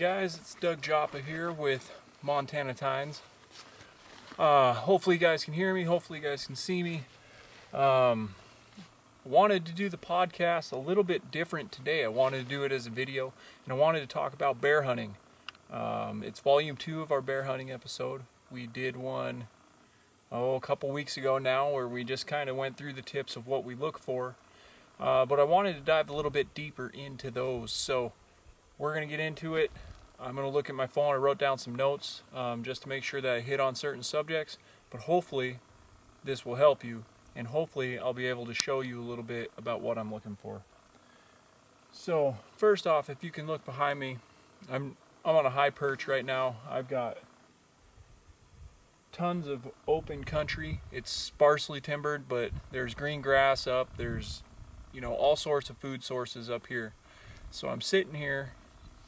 guys, it's Doug Joppa here with Montana Tines. Hopefully you guys can hear me, hopefully you guys can see me. Wanted to do the podcast a little bit different today. I wanted to do it as a video, and I wanted to talk about bear hunting. It's volume 2 of our bear hunting episode. We did one a couple weeks ago now where we just kind of went through the tips of what we look for. But I wanted to dive a little bit deeper into those. So we're going to get into it. I'm going to look at my phone. I wrote down some notes just to make sure that I hit on certain subjects. But hopefully this will help you. And hopefully I'll be able to show you a little bit about what I'm looking for. So first off, if you can look behind me, I'm on a high perch right now. I've got tons of open country. It's sparsely timbered, but there's green grass up. There's all sorts of food sources up here. So I'm sitting here,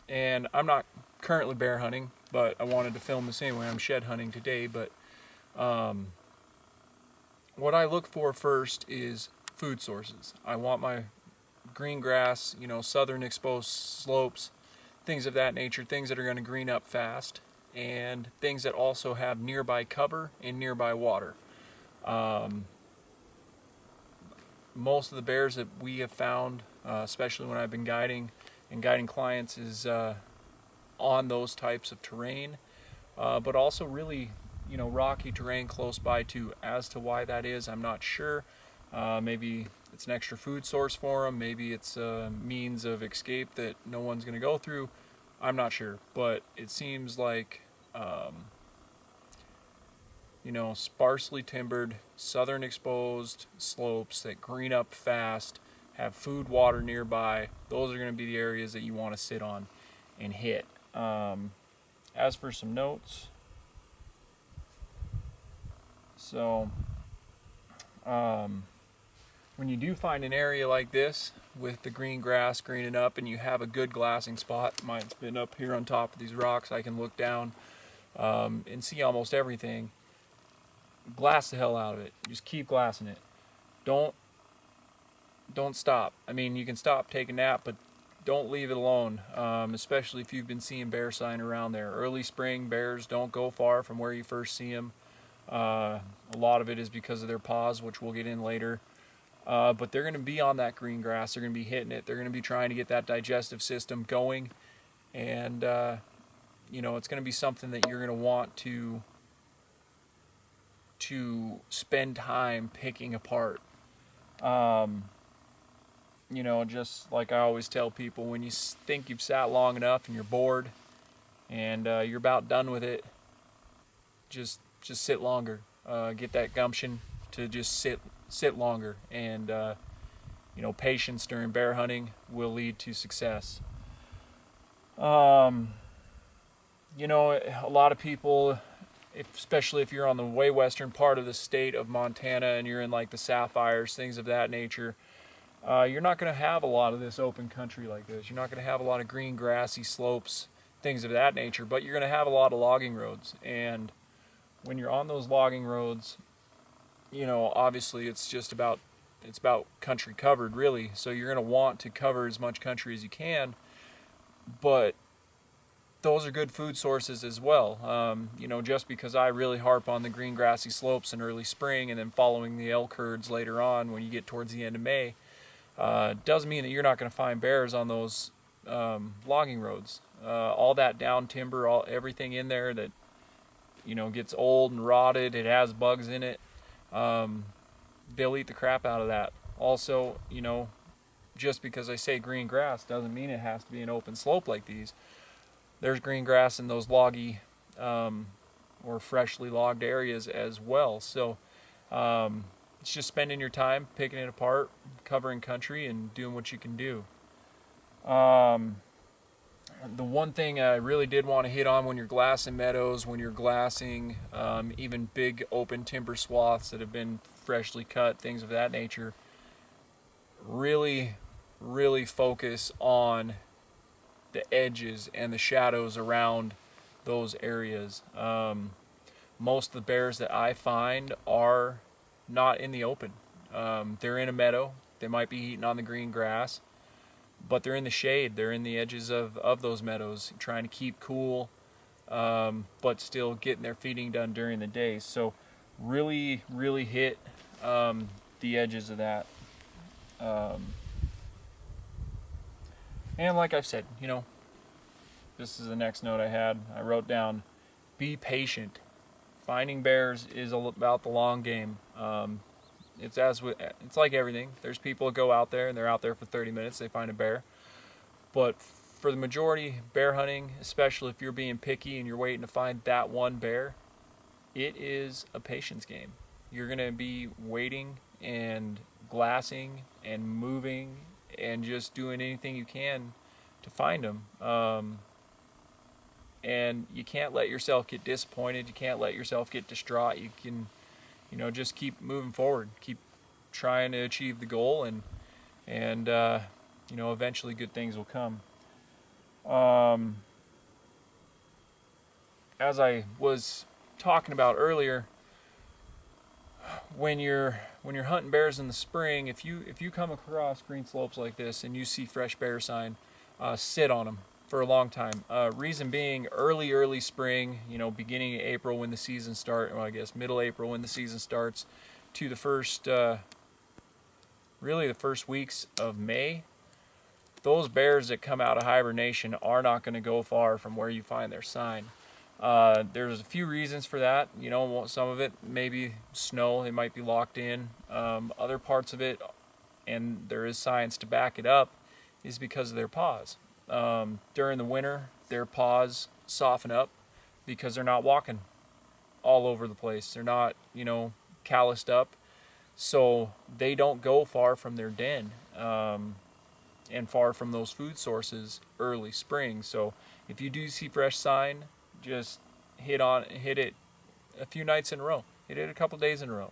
and I'm not currently bear hunting, but I wanted to film this anyway. I'm shed hunting today, but what I look for first is food sources. I want my green grass, southern exposed slopes, things of that nature, things that are going to green up fast, and things that also have nearby cover and nearby water. Most of the bears that we have found, especially when I've been guiding clients, is on those types of terrain, but also really rocky terrain close by too. As to why that is, I'm not sure. Maybe it's an extra food source for them, maybe it's a means of escape that no one's going to go through. I'm not sure, but it seems like sparsely timbered, southern exposed slopes that green up fast, have food, water nearby. Those are going to be the areas that you want to sit on and hit. As for some notes, so when you do find an area like this with the green grass greening up and you have a good glassing spot, mine's been up here on top of these rocks, I can look down and see almost everything. Glass the hell out of it. Just keep glassing it. Don't stop. I mean, you can stop, take a nap, but don't leave it alone, especially if you've been seeing bear sign around there. Early spring bears don't go far from where you first see them. A lot of it is because of their paws, which we'll get in later. But they're going to be on that green grass. They're going to be hitting it. They're going to be trying to get that digestive system going. And, it's going to be something that you're going to want to spend time picking apart. Just like I always tell people, when you think you've sat long enough and you're bored and you're about done with it, just sit longer. Get that gumption to just sit longer, and patience during bear hunting will lead to success. A lot of people, especially if you're on the way western part of the state of Montana and you're in like the sapphires, things of that nature, you're not going to have a lot of this open country like this. You're not going to have a lot of green grassy slopes, things of that nature, but you're going to have a lot of logging roads. And when you're on those logging roads, obviously it's about country covered, really. So you're going to want to cover as much country as you can, but those are good food sources as well. Just because I really harp on the green grassy slopes in early spring and then following the elk herds later on when you get towards the end of May, doesn't mean that you're not going to find bears on those logging roads. All that down timber, everything in there that gets old and rotted, it has bugs in it, they'll eat the crap out of that. Also, just because I say green grass doesn't mean it has to be an open slope like these. There's green grass in those loggy or freshly logged areas as well. So it's just spending your time picking it apart, covering country, and doing what you can do. The one thing I really did want to hit on when you're glassing meadows, when you're glassing even big open timber swaths that have been freshly cut, things of that nature, really, really focus on the edges and the shadows around those areas. Most of the bears that I find are not in the open. They're in a meadow. They might be eating on the green grass. but they're in the shade. They're in the edges of those meadows, trying to keep cool, but still getting their feeding done during the day. So really, really hit the edges of that. And like I've said, this is the next note I had. I wrote down, be patient. Finding bears is about the long game. It's like everything. There's people that go out there and they're out there for 30 minutes, they find a bear. But for the majority, bear hunting, especially if you're being picky and you're waiting to find that one bear, it is a patience game. You're going to be waiting and glassing and moving and just doing anything you can to find them. And you can't let yourself get disappointed. You can't let yourself get distraught. You can, just keep moving forward. Keep trying to achieve the goal, and eventually good things will come. As I was talking about earlier, when you're hunting bears in the spring, if you come across green slopes like this and you see fresh bear sign, sit on them for a long time. Reason being, early spring, beginning of April when the season starts, well, I guess middle April when the season starts, to the first weeks of May, those bears that come out of hibernation are not going to go far from where you find their sign. There's a few reasons for that. Some of it may be snow, they might be locked in. Other parts of it, and there is science to back it up, is because of their paws. During the winter, their paws soften up because they're not walking all over the place. They're not, calloused up, so they don't go far from their den and far from those food sources early spring. So if you do see fresh sign, just hit it a few nights in a row. Hit it a couple days in a row,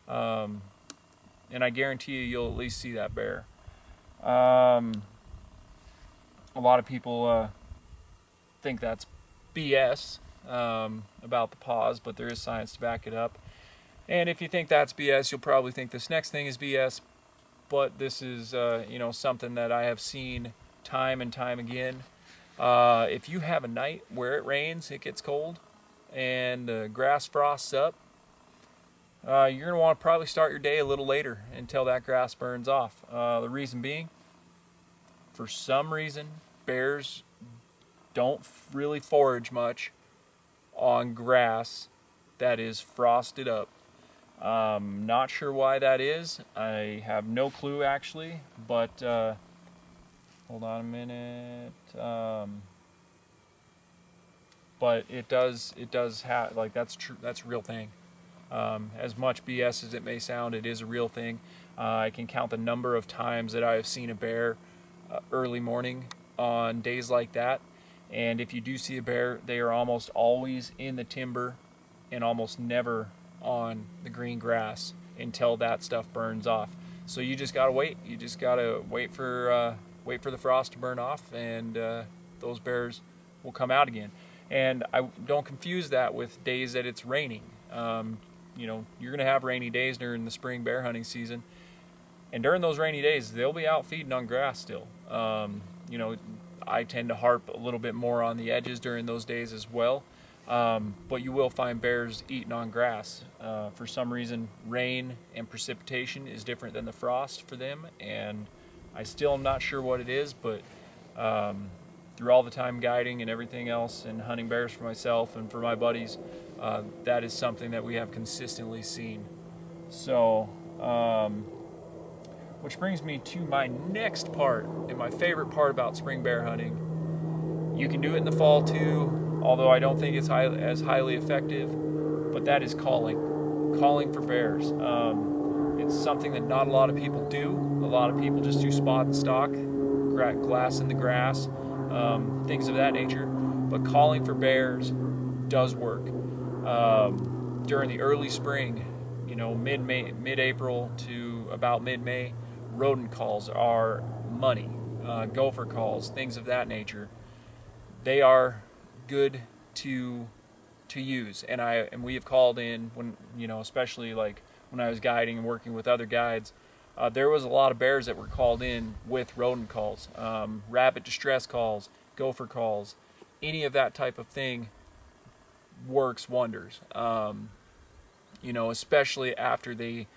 and I guarantee you'll at least see that bear. A lot of people think that's BS about the paws, but there is science to back it up. And if you think that's BS, you'll probably think this next thing is BS. But this is, something that I have seen time and time again. If you have a night where it rains, it gets cold, and the grass frosts up, you're going to want to probably start your day a little later until that grass burns off. The reason being, for some reason, bears don't really forage much on grass that is frosted up. Not sure why that is. I have no clue actually, but hold on a minute. But it does have, like, that's true. That's a real thing. As much BS as it may sound, it is a real thing. I can count the number of times that I have seen a bear early morning on days like that. And if you do see a bear, they are almost always in the timber and almost never on the green grass until that stuff burns off. So you just gotta wait. You just gotta wait for the frost to burn off, and those bears will come out again. And I don't confuse that with days that it's raining. You're gonna have rainy days during the spring bear hunting season, and during those rainy days, they'll be out feeding on grass still. I tend to harp a little bit more on the edges during those days as well. But you will find bears eating on grass. For some reason, rain and precipitation is different than the frost for them, and I still am not sure what it is, but through all the time guiding and everything else and hunting bears for myself and for my buddies, that is something that we have consistently seen. So, which brings me to my next part, and my favorite part about spring bear hunting. You can do it in the fall too, although I don't think it's as highly effective, but that is calling for bears. It's something that not a lot of people do. A lot of people just do spot and stalk, glass in the grass, things of that nature. But calling for bears does work. During the early spring, mid-April to about mid-May, rodent calls are money. Gopher calls, things of that nature. They are good to use, and we have called in when, especially like when I was guiding and working with other guides, there was a lot of bears that were called in with rodent calls, rabbit distress calls, gopher calls, any of that type of thing works wonders. Especially after they,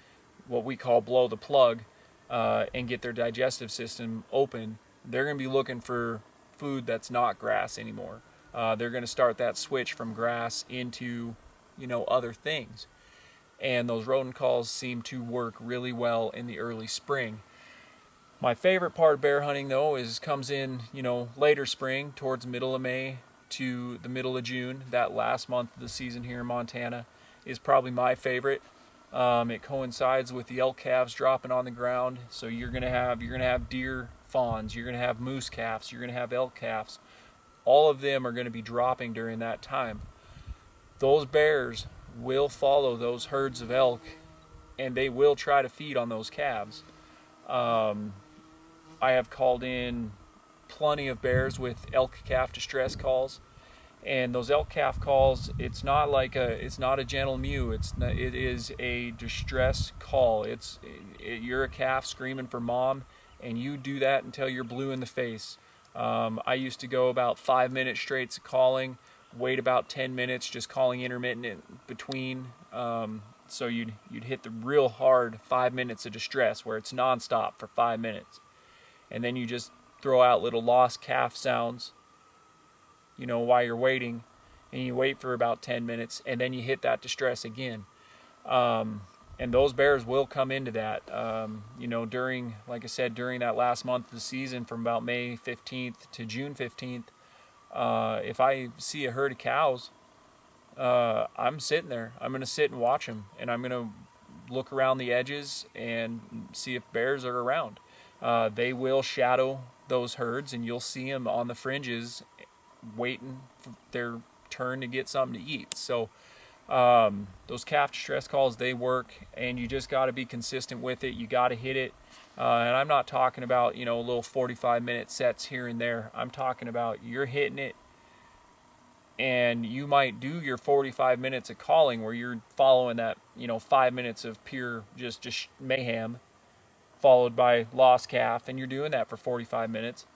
what we call blow the plug, and get their digestive system open, they're going to be looking for food that's not grass anymore. They're going to start that switch from grass into, other things. And those rodent calls seem to work really well in the early spring. My favorite part of bear hunting, though, comes in, later spring, towards the middle of May to the middle of June. That last month of the season here in Montana is probably my favorite. It coincides with the elk calves dropping on the ground, so you're gonna have deer fawns, you're gonna have moose calves, you're gonna have elk calves. All of them are gonna be dropping during that time. Those bears will follow those herds of elk, and they will try to feed on those calves. I have called in plenty of bears with elk calf distress calls, and those elk calf calls, it's not a gentle mew. It is a distress call. You're a calf screaming for mom, and you do that until you're blue in the face. I used to go about 5 minutes straight calling, wait about 10 minutes just calling intermittent in between. So you'd hit the real hard 5 minutes of distress where it's nonstop for 5 minutes, and then you just throw out little lost calf sounds, while you're waiting, and you wait for about 10 minutes, and then you hit that distress again. And those bears will come into that, like I said, during that last month of the season from about May 15th to June 15th. If I see a herd of cows, I'm sitting there. I'm going to sit and watch them, and I'm going to look around the edges and see if bears are around. They will shadow those herds, and you'll see them on the fringes waiting for their turn to get something to eat. So those calf distress calls, they work, and you just got to be consistent with it. You got to hit it. And I'm not talking about, little 45-minute sets here and there. I'm talking about you're hitting it, and you might do your 45 minutes of calling where you're following that, 5 minutes of pure just mayhem, followed by lost calf, and you're doing that for 45 minutes.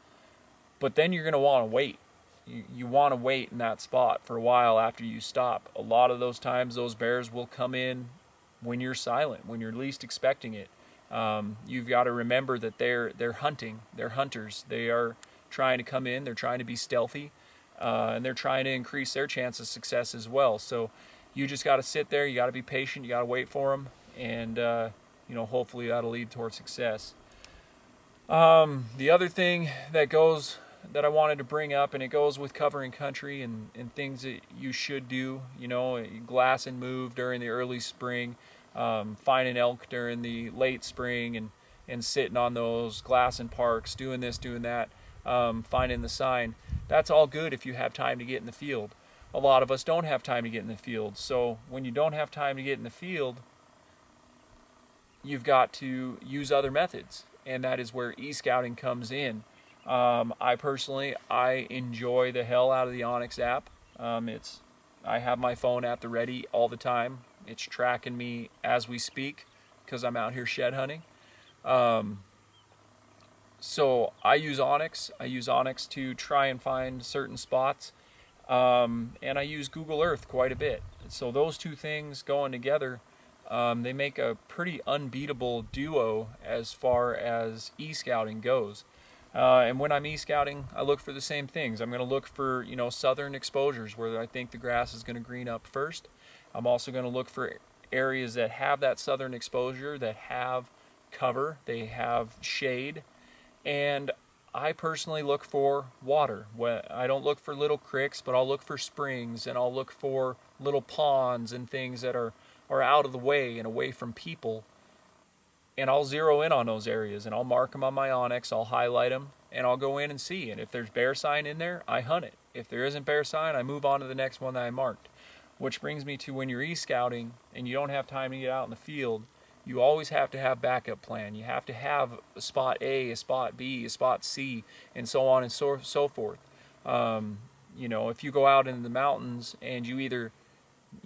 But then you're going to want to wait. You want to wait in that spot for a while after you stop. A lot of those times those bears will come in when you're silent, when you're least expecting it. You've got to remember that they're hunting. They're hunters. They are trying to come in. They're trying to be stealthy, and they're trying to increase their chance of success as well. So you just got to sit there. You got to be patient. You got to wait for them, and hopefully that'll lead towards success. The other thing that I wanted to bring up, and it goes with covering country and things that you should do, glass and move during the early spring, finding elk during the late spring, and sitting on those glass and parks, doing this, doing that, finding the sign. That's all good if you have time to get in the field. A lot of us don't have time to get in the field. So when you don't have time to get in the field, you've got to use other methods, and that is where e-scouting comes in. I enjoy the hell out of the Onyx app. I have my phone at the ready all the time. It's tracking me as we speak because I'm out here shed hunting. So I use Onyx. I use Onyx to try and find certain spots, and I use Google Earth quite a bit. So those two things going together, they make a pretty unbeatable duo as far as e-scouting goes. And when I'm e-scouting, I look for the same things. I'm going to look for, southern exposures where I think the grass is going to green up first. I'm also going to look for areas that have that southern exposure, that have cover, they have shade, and I personally look for water. I don't look for little creeks, but I'll look for springs, and I'll look for little ponds and things that are out of the way and away from people. And I'll zero in on those areas, and I'll mark them on my Onyx, I'll highlight them, and I'll go in and see. And if there's bear sign in there, I hunt it. If there isn't bear sign, I move on to the next one that I marked. Which brings me to when you're e-scouting and you don't have time to get out in the field, you always have to have backup plan. You have to have a spot A, a spot B, a spot C, and so on and so forth. If you go out into the mountains and you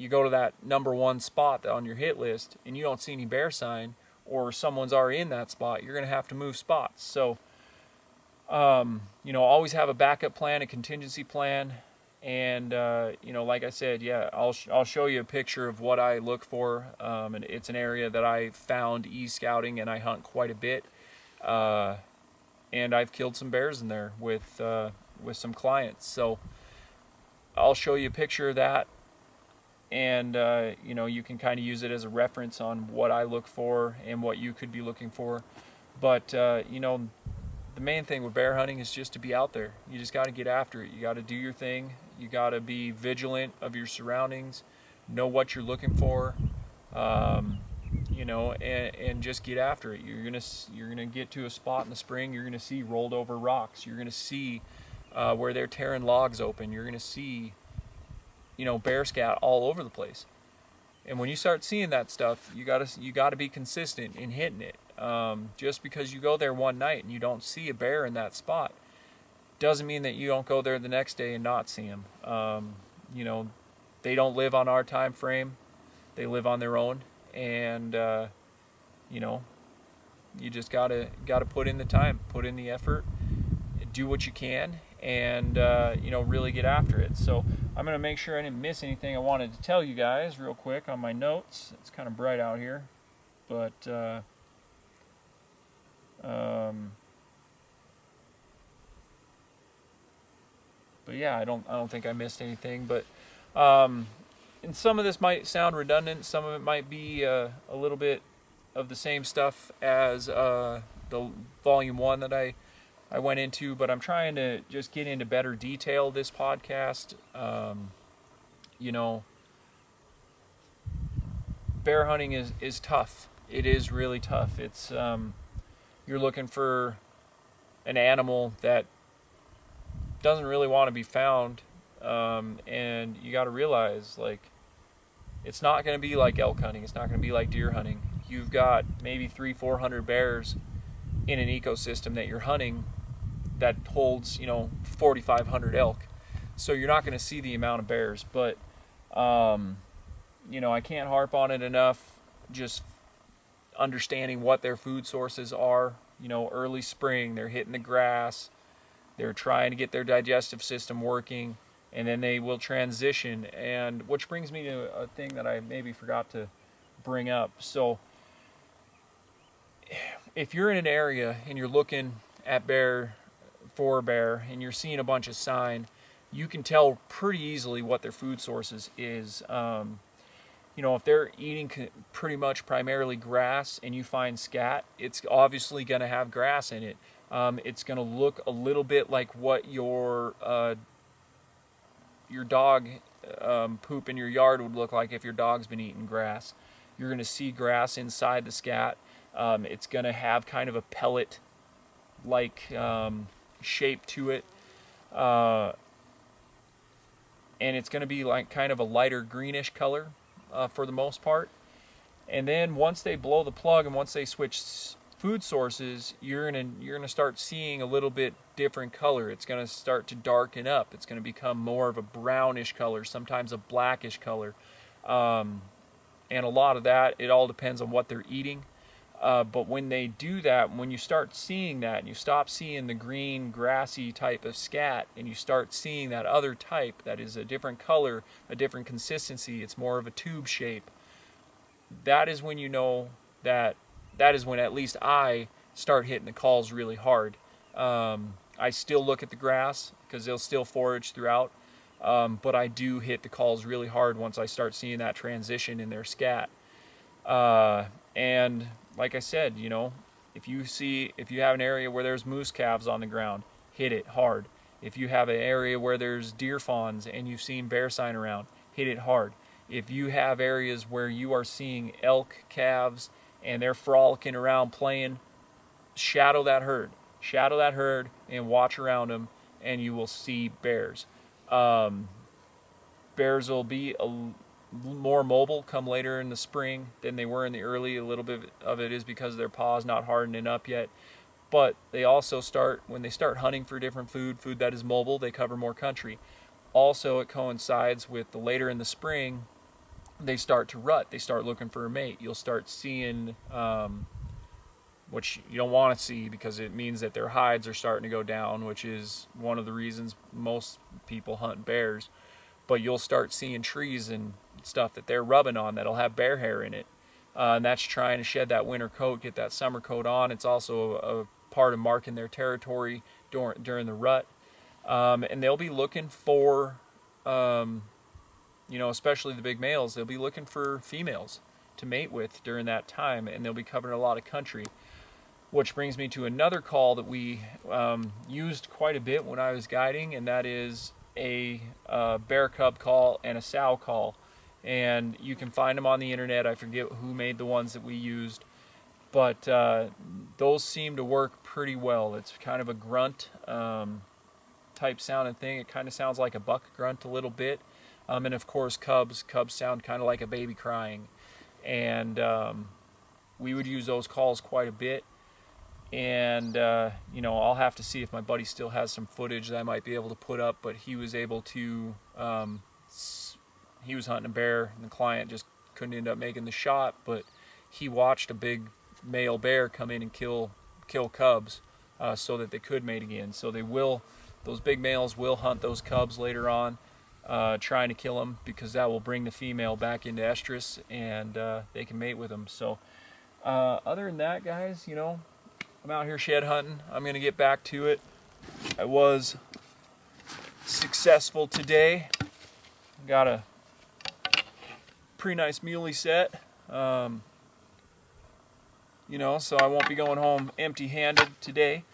go to that number one spot on your hit list and you don't see any bear sign, or someone's already in that spot, you're going to have to move spots. So, always have a backup plan, a contingency plan. And, like I said, yeah, I'll show you a picture of what I look for. And it's an area that I found e-scouting, and I hunt quite a bit. And I've killed some bears in there with some clients. So I'll show you a picture of that. And, you can kind of use it as a reference on what I look for and what you could be looking for. But, the main thing with bear hunting is just to be out there. You just got to get after it. You got to do your thing. You got to be vigilant of your surroundings, know what you're looking for, and just get after it. You're gonna get to a spot in the spring. You're gonna see rolled over rocks. You're gonna see where they're tearing logs open. You're gonna see, bear scat all over the place. And when you start seeing that stuff, you gotta be consistent in hitting it. Just because you go there one night and you don't see a bear in that spot doesn't mean that you don't go there the next day and not see them. They don't live on our time frame. They live on their own. And, you just gotta put in the time, put in the effort, do what you can, and, really get after it. So I'm going to make sure I didn't miss anything I wanted to tell you guys real quick on my notes. It's kind of bright out here, but, yeah, I don't think I missed anything. But and some of this might sound redundant. Some of it might be a little bit of the same stuff as the volume 1 that I went into. But I'm trying to just get into better detail this podcast. Bear hunting is tough. It is really tough. It's you're looking for an animal that doesn't really want to be found, and you got to realize, like, it's not going to be like elk hunting. It's not going to be like deer hunting. You've got maybe 300-400 bears in an ecosystem that you're hunting that holds 4,500 elk. So you're not going to see the amount of bears. But I can't harp on it enough. Just understanding what their food sources are. Early spring, they're hitting the grass. They're trying to get their digestive system working, and then they will transition. And which brings me to a thing that I maybe forgot to bring up. So if you're in an area and you're looking at bear, and you're seeing a bunch of sign, you can tell pretty easily what their food sources is. If they're eating pretty much primarily grass and you find scat, it's obviously going to have grass in it. It's going to look a little bit like what your dog poop in your yard would look like if your dog's been eating grass. You're going to see grass inside the scat. It's going to have kind of a pellet-like shape to it. And it's going to be like kind of a lighter greenish color for the most part. And then once they blow the plug and once they switch food sources, you're gonna start seeing a little bit different color. It's gonna start to darken up. It's gonna become more of a brownish color, sometimes a blackish color, and a lot of that, it all depends on what they're eating. But when they do that, when you start seeing that, and you stop seeing the green grassy type of scat, and you start seeing that other type that is a different color, a different consistency, it's more of a tube shape, that is when you know that is when at least I start hitting the calls really hard. I still look at the grass because they'll still forage throughout, but I do hit the calls really hard once I start seeing that transition in their scat. And like I said, if you have an area where there's moose calves on the ground, hit it hard. If you have an area where there's deer fawns and you've seen bear sign around, hit it hard. If you have areas where you are seeing elk calves and they're frolicking around playing, shadow that herd and watch around them, and you will see bears. Bears will be more mobile come later in the spring than they were in the early. A little bit of it is because their paws not hardening up yet, but they also when they start hunting for different food that is mobile, they cover more country. Also, it coincides with the later in the spring, they start to rut. They start looking for a mate. You'll start seeing, which you don't want to see because it means that their hides are starting to go down, which is one of the reasons most people hunt bears. But you'll start seeing trees and stuff that they're rubbing on that'll have bear hair in it. And that's trying to shed that winter coat, get that summer coat on. It's also a part of marking their territory during the rut. And they'll be looking for, especially the big males, they'll be looking for females to mate with during that time, and they'll be covering a lot of country. Which brings me to another call that we used quite a bit when I was guiding, and that is a bear cub call and a sow call. And you can find them on the internet. I forget who made the ones that we used, but those seem to work pretty well. It's kind of a grunt type sounding thing. It kind of sounds like a buck grunt a little bit. And of course cubs sound kind of like a baby crying. And we would use those calls quite a bit. And I'll have to see if my buddy still has some footage that I might be able to put up, but he was able to, he was hunting a bear, and the client just couldn't end up making the shot, but he watched a big male bear come in and kill cubs so that they could mate again. So those big males will hunt those cubs later on, trying to kill them, because that will bring the female back into estrus, and they can mate with them. So other than that, guys, I'm out here shed hunting. I'm going to get back to it. I was successful today. Got a pretty nice muley set. So I won't be going home empty-handed today.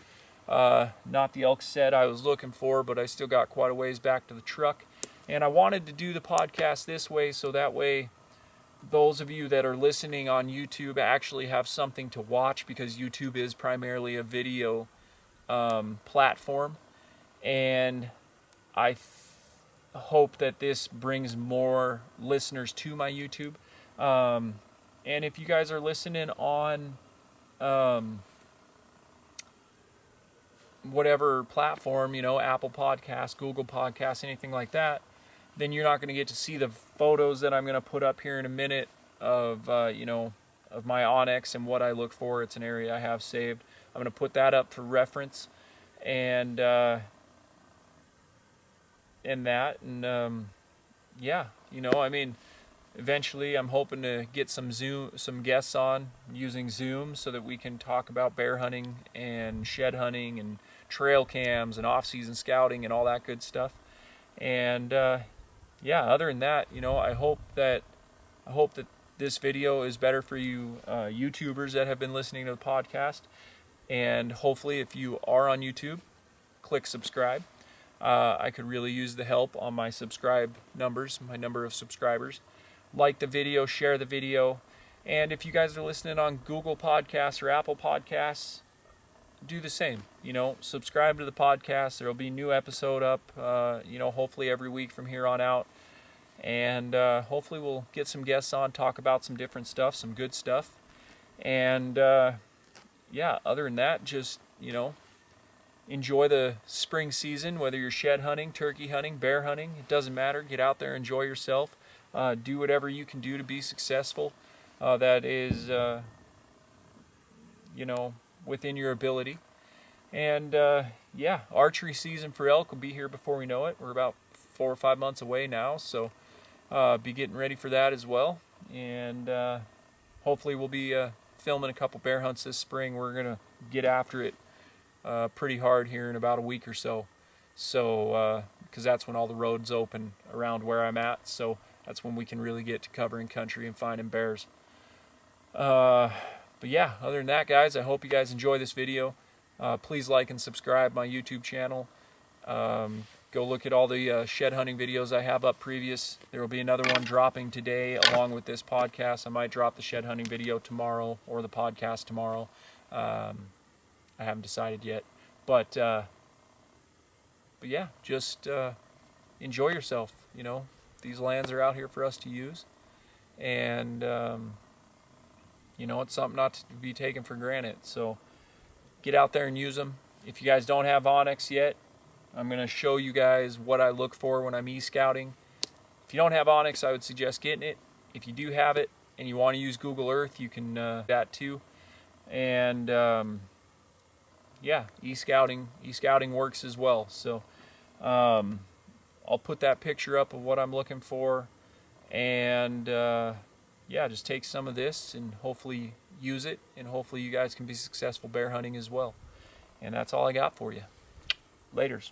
Not the elk set I was looking for, but I still got quite a ways back to the truck. And I wanted to do the podcast this way, so that way those of you that are listening on YouTube actually have something to watch, because YouTube is primarily a video platform. And I hope that this brings more listeners to my YouTube. And if you guys are listening on whatever platform, Apple Podcasts, Google Podcasts, anything like that, then you're not going to get to see the photos that I'm going to put up here in a minute of my onyx and what I look for. It's an area I have saved. I'm going to put that up for reference, and eventually I'm hoping to get some guests on using Zoom, so that we can talk about bear hunting and shed hunting and trail cams and off-season scouting and all that good stuff. And other than that, I hope that this video is better for you YouTubers that have been listening to the podcast. And hopefully, if you are on YouTube, click subscribe. I could really use the help on my subscribe numbers, my number of subscribers. Like the video, share the video. And if you guys are listening on Google Podcasts or Apple Podcasts, do the same. Subscribe to the podcast. There will be a new episode up, hopefully every week from here on out. And hopefully we'll get some guests on, talk about some different stuff, some good stuff. And other than that, just, enjoy the spring season, whether you're shed hunting, turkey hunting, bear hunting. It doesn't matter. Get out there, enjoy yourself. Do whatever you can do to be successful. That is, within your ability. And archery season for elk will be here before we know it. We're about 4 or 5 months away now, so be getting ready for that as well. And hopefully we'll be filming a couple bear hunts this spring. We're going to get after it pretty hard here in about a week or so. So, because that's when all the roads open around where I'm at. So that's when we can really get to covering country and finding bears. But yeah, other than that, guys, I hope you guys enjoy this video. Please like and subscribe my YouTube channel. Go look at all the shed hunting videos I have up previous. There will be another one dropping today along with this podcast. I might drop the shed hunting video tomorrow or the podcast tomorrow. I haven't decided yet. But yeah, just enjoy yourself. These lands are out here for us to use. And, it's something not to be taken for granted. So get out there and use them. If you guys don't have onyx yet, I'm going to show you guys what I look for when I'm e-scouting. If you don't have onyx, I would suggest getting it. if you do have it and you want to use Google Earth, you can do that too. And yeah, e-scouting works as well. So I'll put that picture up of what I'm looking for, and yeah, just take some of this and hopefully use it, and hopefully you guys can be successful bear hunting as well. And that's all I got for you. Laters.